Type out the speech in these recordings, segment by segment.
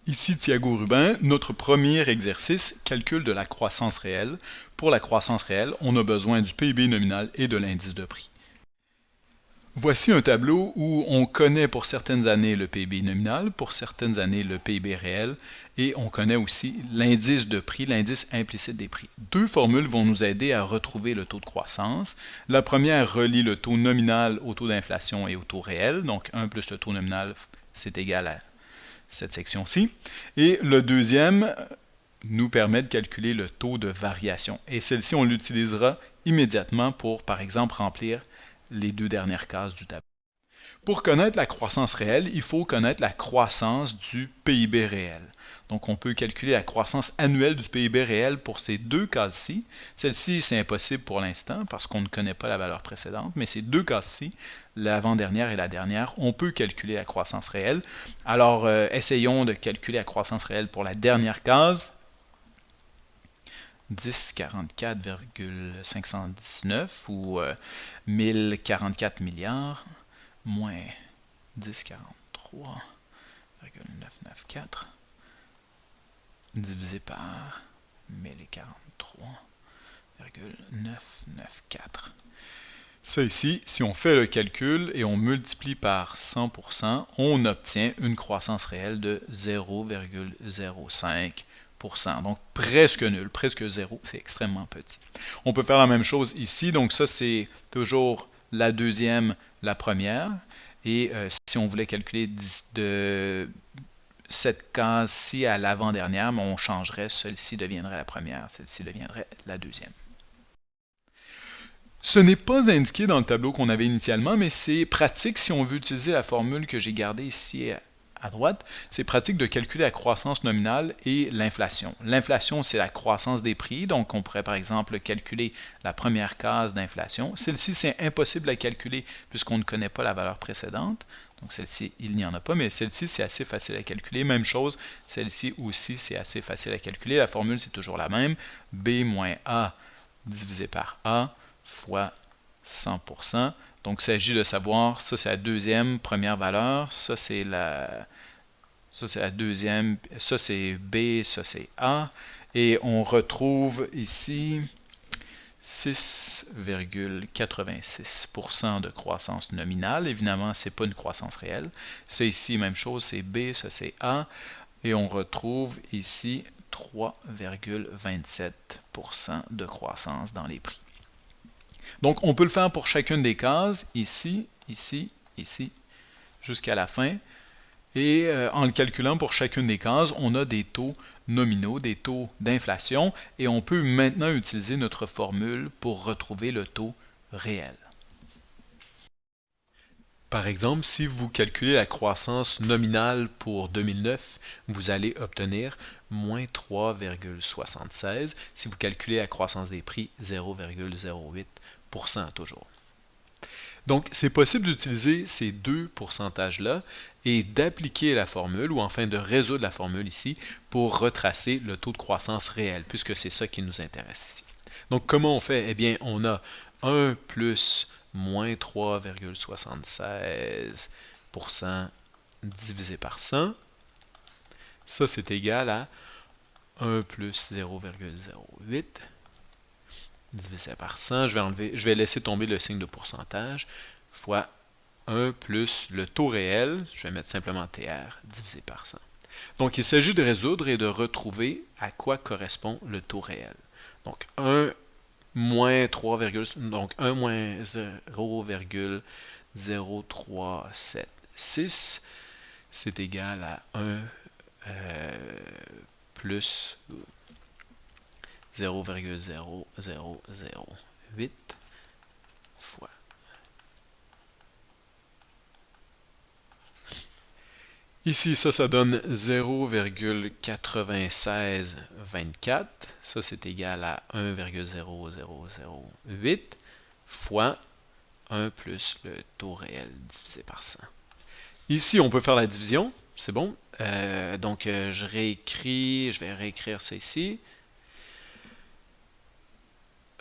Ici Thiago Rubin, notre premier exercice, calcul de la croissance réelle. Pour la croissance réelle, on a besoin du PIB nominal et de l'indice de prix. Voici un tableau où on connaît pour certaines années le PIB nominal, pour certaines années le PIB réel, et on connaît aussi l'indice de prix, l'indice implicite des prix. Deux formules vont nous aider à retrouver le taux de croissance. La première relie le taux nominal au taux d'inflation et au taux réel, donc 1 plus le taux nominal, c'est égal à cette section-ci. Et le deuxième nous permet de calculer le taux de variation. Et celle-ci, on l'utilisera immédiatement pour, par exemple, remplir les deux dernières cases du tableau. Pour connaître la croissance réelle, il faut connaître la croissance du PIB réel. Donc, on peut calculer la croissance annuelle du PIB réel pour ces deux cases-ci. Celle-ci, c'est impossible pour l'instant parce qu'on ne connaît pas la valeur précédente, mais ces deux cases-ci, l'avant-dernière et la dernière, on peut calculer la croissance réelle. Alors, essayons de calculer la croissance réelle pour la dernière case. 1044,519 ou 1044 milliards moins 1043,994 divisé par 1043,994. Ça ici, si on fait le calcul et on multiplie par 100%, on obtient une croissance réelle de 0,05%. Donc presque nul, presque zéro, c'est extrêmement petit. On peut faire la même chose ici, donc ça c'est toujours la deuxième, la première. Et si on voulait calculer de cette case-ci à l'avant-dernière, on changerait, celle-ci deviendrait la première, celle-ci deviendrait la deuxième. Ce n'est pas indiqué dans le tableau qu'on avait initialement, mais c'est pratique si on veut utiliser la formule que j'ai gardée ici à droite. C'est pratique de calculer la croissance nominale et l'inflation. L'inflation, c'est la croissance des prix, donc on pourrait par exemple calculer la première case d'inflation. Celle-ci, c'est impossible à calculer puisqu'on ne connaît pas la valeur précédente. Donc celle-ci, il n'y en a pas, mais celle-ci, c'est assez facile à calculer. Même chose, celle-ci aussi, c'est assez facile à calculer. La formule, c'est toujours la même. B moins A divisé par A fois 100%. Donc, il s'agit de savoir, ça c'est la deuxième première valeur, ça c'est la deuxième, ça c'est B, ça c'est A. Et on retrouve ici 6,86% de croissance nominale. Évidemment, ce n'est pas une croissance réelle. Ça ici, même chose, c'est B, ça c'est A. Et on retrouve ici 3,27% de croissance dans les prix. Donc, on peut le faire pour chacune des cases, ici, ici, ici, jusqu'à la fin. Et en le calculant pour chacune des cases, on a des taux nominaux, des taux d'inflation, et on peut maintenant utiliser notre formule pour retrouver le taux réel. Par exemple, si vous calculez la croissance nominale pour 2009, vous allez obtenir moins 3,76. Si vous calculez la croissance des prix, 0,08% toujours. Donc, c'est possible d'utiliser ces deux pourcentages-là et d'appliquer la formule, ou enfin de résoudre la formule ici, pour retracer le taux de croissance réel, puisque c'est ça qui nous intéresse ici. Donc, comment on fait? Eh bien, on a 1 plus moins 3,76% divisé par 100. Ça, c'est égal à 1 plus 0,08 divisé par 100. Je vais laisser tomber le signe de pourcentage, fois 1 plus le taux réel, je vais mettre simplement TR, divisé par 100. Donc, il s'agit de résoudre et de retrouver à quoi correspond le taux réel. Donc, 1 moins 3, donc 1 moins 0,0376, c'est égal à 1 plus 0,0008 fois. Ici, ça donne 0,9624. Ça, c'est égal à 1,0008 fois 1 plus le taux réel divisé par 100. Ici, on peut faire la division. C'est bon. Donc, je vais réécrire ça ici.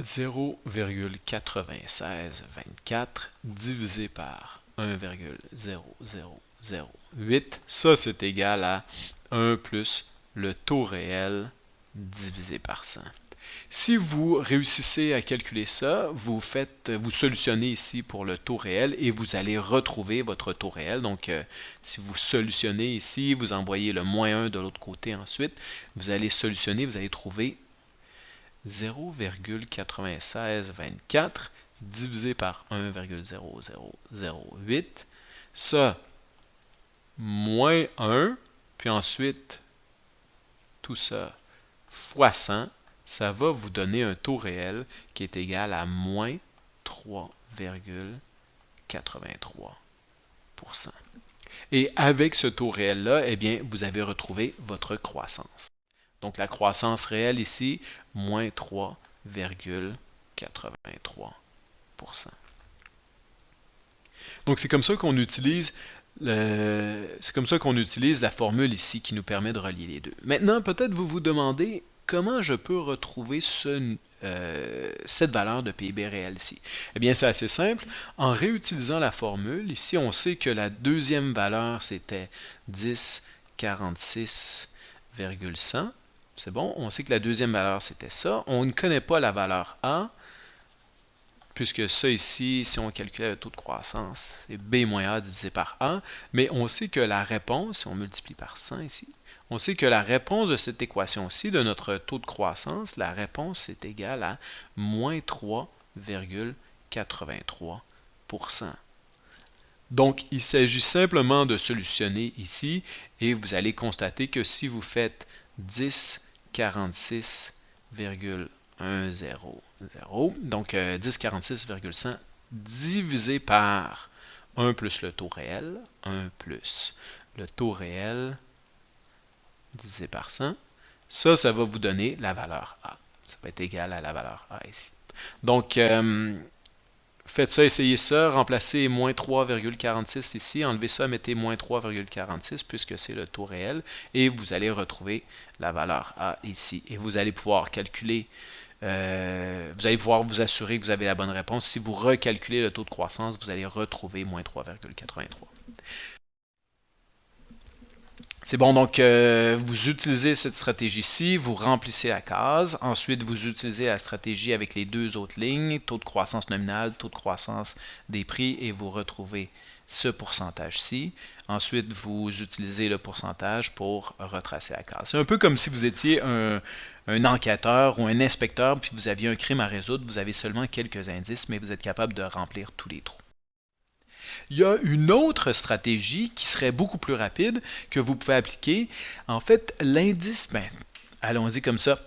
0,9624 divisé par 1,0008, ça c'est égal à 1 plus le taux réel divisé par 100. Si vous réussissez à calculer ça, vous solutionnez ici pour le taux réel et vous allez retrouver votre taux réel. Donc, si vous solutionnez ici, vous envoyez le moins 1 de l'autre côté ensuite, vous allez solutionner, vous allez trouver 0,9624 divisé par 1,0008. Ça, moins 1, puis ensuite, tout ça fois 100, ça va vous donner un taux réel qui est égal à moins 3,83%. Et avec ce taux réel-là, eh bien, vous avez retrouvé votre croissance. Donc la croissance réelle ici, moins 3,83%. Donc c'est comme ça qu'on utilise la formule ici qui nous permet de relier les deux. Maintenant, peut-être vous vous demandez comment je peux retrouver cette valeur de PIB réel ici. Eh bien, c'est assez simple. En réutilisant la formule, ici, on sait que la deuxième valeur, c'était 10,46,100. C'est bon, on sait que la deuxième valeur, c'était ça. On ne connaît pas la valeur A, puisque ça ici, si on calculait le taux de croissance, c'est B moins A divisé par A, mais on sait que la réponse, si on multiplie par 100 ici, on sait que la réponse de cette équation-ci, de notre taux de croissance, la réponse est égale à moins 3,83%. Donc, il s'agit simplement de solutionner ici, et vous allez constater que si vous faites 10,46,100, donc 10,46,100 divisé par 1 plus le taux réel, 1 plus le taux réel divisé par 100, ça va vous donner la valeur A. Ça va être égal à la valeur A ici. Donc, faites ça, essayez ça, remplacez moins 3,46 ici, enlevez ça, mettez moins 3,46 puisque c'est le taux réel, et vous allez retrouver la valeur A ici. Et vous allez pouvoir calculer, vous allez pouvoir vous assurer que vous avez la bonne réponse. Si vous recalculez le taux de croissance, vous allez retrouver moins 3,83. C'est bon, donc vous utilisez cette stratégie-ci, vous remplissez la case, ensuite vous utilisez la stratégie avec les deux autres lignes, taux de croissance nominal, taux de croissance des prix, et vous retrouvez ce pourcentage-ci. Ensuite, vous utilisez le pourcentage pour retracer la case. C'est un peu comme si vous étiez un enquêteur ou un inspecteur, puis vous aviez un crime à résoudre, vous avez seulement quelques indices, mais vous êtes capable de remplir tous les trous. Il y a une autre stratégie qui serait beaucoup plus rapide que vous pouvez appliquer. En fait, l'indice, allons-y comme ça.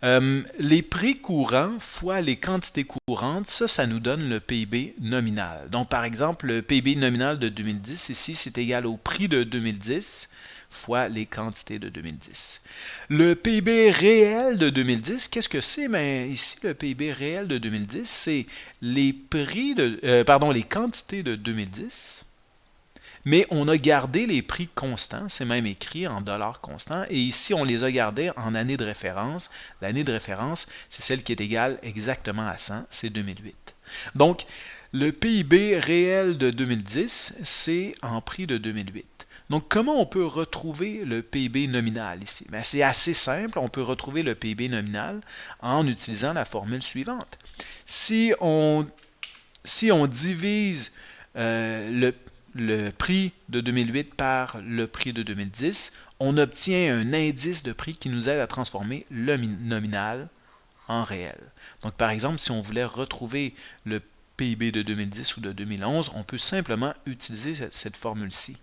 Les prix courants fois les quantités courantes, ça nous donne le PIB nominal. Donc, par exemple, le PIB nominal de 2010, ici, c'est égal au prix de 2010 fois les quantités de 2010. Le PIB réel de 2010, qu'est-ce que c'est? Ici, le PIB réel de 2010, c'est les les quantités de 2010, mais on a gardé les prix constants, c'est même écrit en dollars constants, et ici, on les a gardés en année de référence. L'année de référence, c'est celle qui est égale exactement à 100, c'est 2008. Donc, le PIB réel de 2010, c'est en prix de 2008. Donc, comment on peut retrouver le PIB nominal ici? C'est assez simple, on peut retrouver le PIB nominal en utilisant la formule suivante. Si on divise le prix de 2008 par le prix de 2010, on obtient un indice de prix qui nous aide à transformer le nominal en réel. Donc, par exemple, si on voulait retrouver le PIB de 2010 ou de 2011, on peut simplement utiliser cette formule-ci.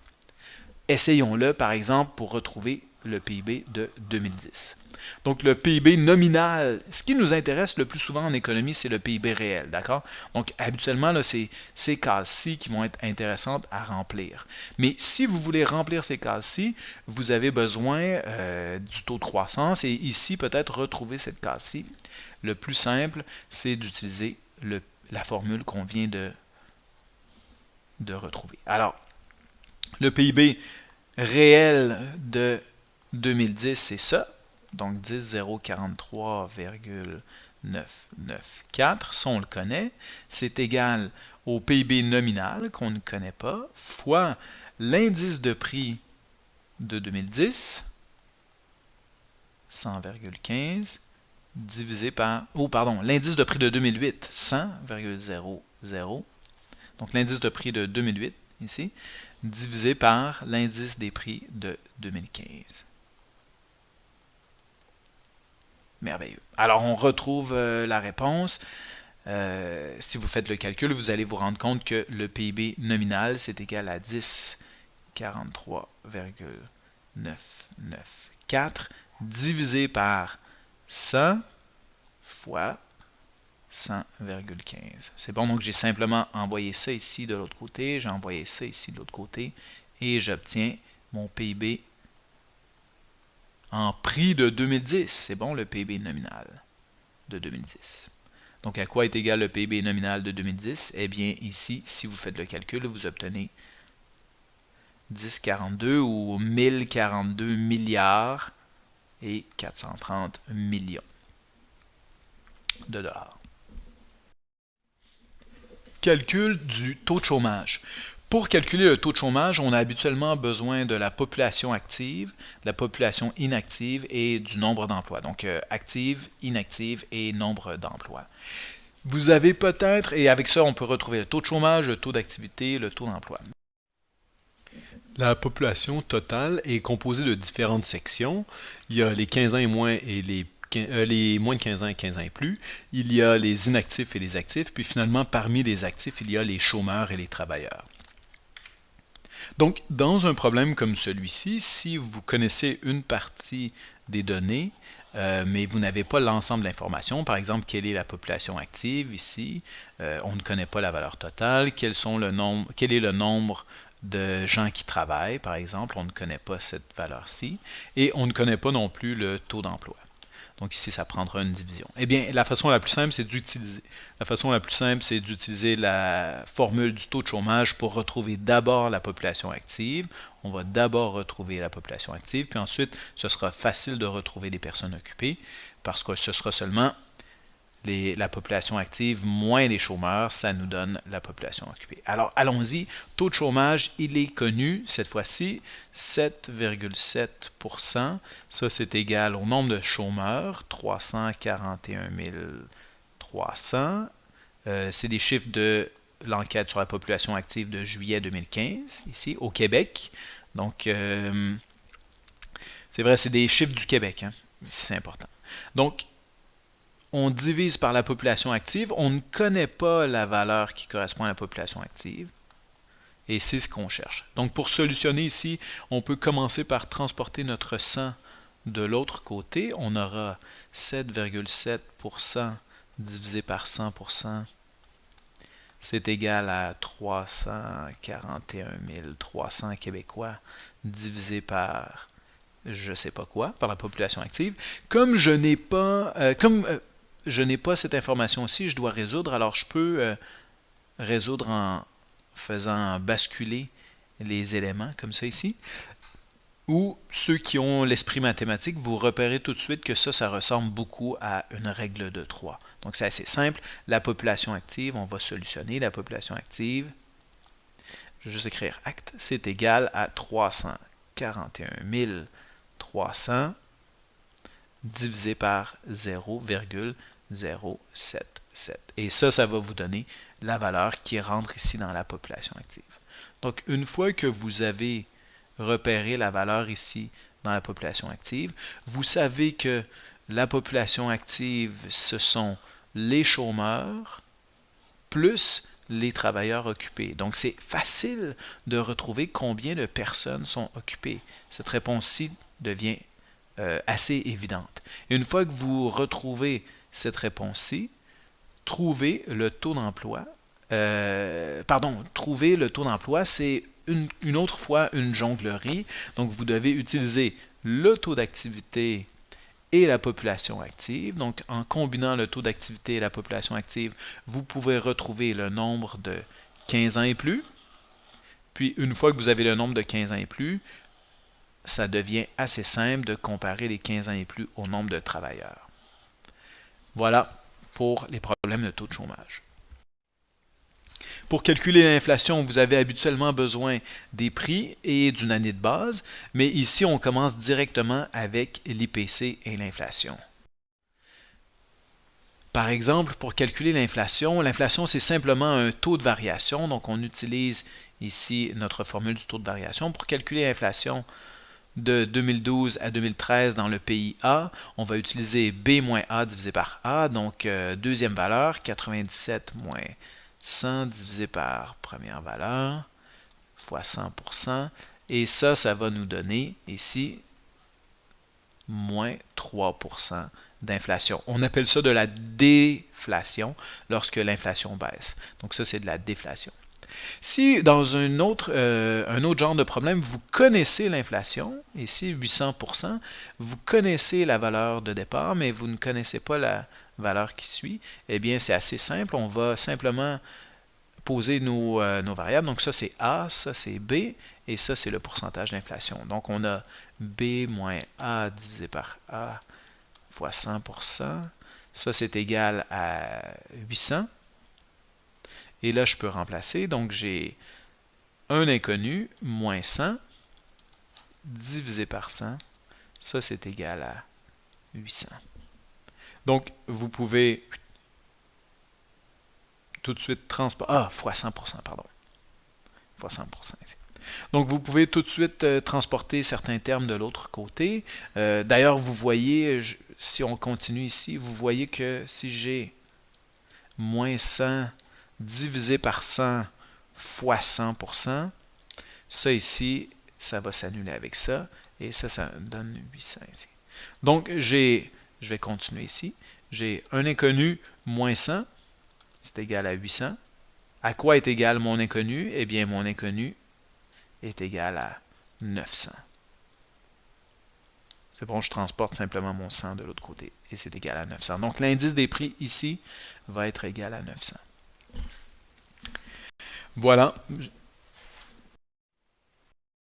Essayons-le, par exemple, pour retrouver le PIB de 2010. Donc, le PIB nominal, ce qui nous intéresse le plus souvent en économie, c'est le PIB réel, d'accord? Donc, habituellement, c'est ces cases-ci qui vont être intéressantes à remplir. Mais si vous voulez remplir ces cases-ci, vous avez besoin du taux de croissance, et ici, peut-être retrouver cette case-ci. Le plus simple, c'est d'utiliser la formule qu'on vient de retrouver. Alors, le PIB réel de 2010, c'est ça. Donc 10,043,994, ça on le connaît. C'est égal au PIB nominal qu'on ne connaît pas, fois l'indice de prix de 2010, 100,15 divisé par, l'indice de prix de 2008, 100,00. Donc l'indice de prix de 2008, ici, divisé par l'indice des prix de 2015. Merveilleux. Alors on retrouve la réponse. Si vous faites le calcul, vous allez vous rendre compte que le PIB nominal, c'est égal à 10,43,994 divisé par 100 fois 100,15. C'est bon, donc j'ai simplement envoyé ça ici de l'autre côté, j'ai envoyé ça ici de l'autre côté, et j'obtiens mon PIB en prix de 2010. C'est bon, le PIB nominal de 2010. Donc, à quoi est égal le PIB nominal de 2010? Eh bien, ici, si vous faites le calcul, vous obtenez 1042 ou 1042 milliards et 430 millions de dollars. Calcul du taux de chômage. Pour calculer le taux de chômage, on a habituellement besoin de la population active, de la population inactive et du nombre d'emplois. Donc, active, inactive et nombre d'emplois. Vous avez peut-être, et avec ça, on peut retrouver le taux de chômage, le taux d'activité, le taux d'emploi. La population totale est composée de différentes sections. Il y a les 15 ans et moins et les moins de 15 ans et 15 ans et plus. Il y a les inactifs et les actifs. Puis finalement, parmi les actifs, il y a les chômeurs et les travailleurs. Donc, dans un problème comme celui-ci, si vous connaissez une partie des données, mais vous n'avez pas l'ensemble de l'information, par exemple, quelle est la population active ici, on ne connaît pas la valeur totale, quel est le nombre de gens qui travaillent, par exemple, on ne connaît pas cette valeur-ci, et on ne connaît pas non plus le taux d'emploi. Donc ici, ça prendra une division. Eh bien, la façon la plus simple, c'est d'utiliser la formule du taux de chômage pour retrouver d'abord la population active. On va d'abord retrouver la population active, puis ensuite, ce sera facile de retrouver les personnes occupées, parce que ce sera seulement la population active moins les chômeurs, ça nous donne la population occupée. Alors, allons-y. Taux de chômage, il est connu, cette fois-ci, 7,7%. Ça, c'est égal au nombre de chômeurs, 341 300. C'est des chiffres de l'enquête sur la population active de juillet 2015, ici, au Québec. Donc, c'est vrai, c'est des chiffres du Québec, hein? C'est important. Donc, on divise par la population active. On ne connaît pas la valeur qui correspond à la population active. Et c'est ce qu'on cherche. Donc, pour solutionner ici, on peut commencer par transporter notre 100 de l'autre côté. On aura 7,7% divisé par 100%. C'est égal à 341 300 Québécois divisé par je ne sais pas quoi, par la population active. Comme je n'ai pas... je n'ai pas cette information-ci, je dois résoudre, alors je peux résoudre en faisant basculer les éléments, comme ça ici. Ou ceux qui ont l'esprit mathématique, vous repérez tout de suite que ça ressemble beaucoup à une règle de 3. Donc c'est assez simple. La population active, on va solutionner la population active. Je vais juste écrire acte, c'est égal à 341 300 divisé par 0,077. Et ça va vous donner la valeur qui rentre ici dans la population active. Donc, une fois que vous avez repéré la valeur ici dans la population active, vous savez que la population active, ce sont les chômeurs plus les travailleurs occupés. Donc, c'est facile de retrouver combien de personnes sont occupées. Cette réponse-ci devient assez évidente. Une fois que vous retrouvez cette réponse-ci, trouvez le taux d'emploi. Trouver le taux d'emploi, c'est une autre fois une jonglerie. Donc, vous devez utiliser le taux d'activité et la population active. Donc, en combinant le taux d'activité et la population active, vous pouvez retrouver le nombre de 15 ans et plus. Puis, une fois que vous avez le nombre de 15 ans et plus, ça devient assez simple de comparer les 15 ans et plus au nombre de travailleurs. Voilà pour les problèmes de taux de chômage. Pour calculer l'inflation, vous avez habituellement besoin des prix et d'une année de base, mais ici, on commence directement avec l'IPC et l'inflation. Par exemple, pour calculer l'inflation, c'est simplement un taux de variation. Donc, on utilise ici notre formule du taux de variation. Pour calculer l'inflation de 2012 à 2013 dans le pays A, on va utiliser B moins A divisé par A. Donc, deuxième valeur, 97 moins 100 divisé par première valeur, fois 100%. Et ça va nous donner ici moins 3% d'inflation. On appelle ça de la déflation lorsque l'inflation baisse. Donc ça, c'est de la déflation. Si dans un autre genre de problème, vous connaissez l'inflation, ici 800%, vous connaissez la valeur de départ, mais vous ne connaissez pas la valeur qui suit, eh bien c'est assez simple. On va simplement poser nos variables. Donc ça c'est A, ça c'est B, et ça c'est le pourcentage d'inflation. Donc on a B moins A divisé par A fois 100%. Ça c'est égal à 800. Et là je peux remplacer. Donc j'ai un inconnu moins 100 divisé par 100. Ça c'est égal à 800. Donc vous pouvez tout de suite transporter... Ah, fois 100%, pardon. Fois 100% ici. Donc, vous pouvez tout de suite transporter certains termes de l'autre côté. D'ailleurs, vous voyez, si on continue ici, vous voyez que si j'ai moins 100 divisé par 100 fois 100%, ça ici, ça va s'annuler avec ça. Et ça donne 800 ici. Donc, je vais continuer ici. J'ai un inconnu moins 100. C'est égal à 800. À quoi est égal mon inconnu? Eh bien, mon inconnu est égal à 900. C'est bon, je transporte simplement mon 100 de l'autre côté et c'est égal à 900. Donc, l'indice des prix ici va être égal à 900. Voilà,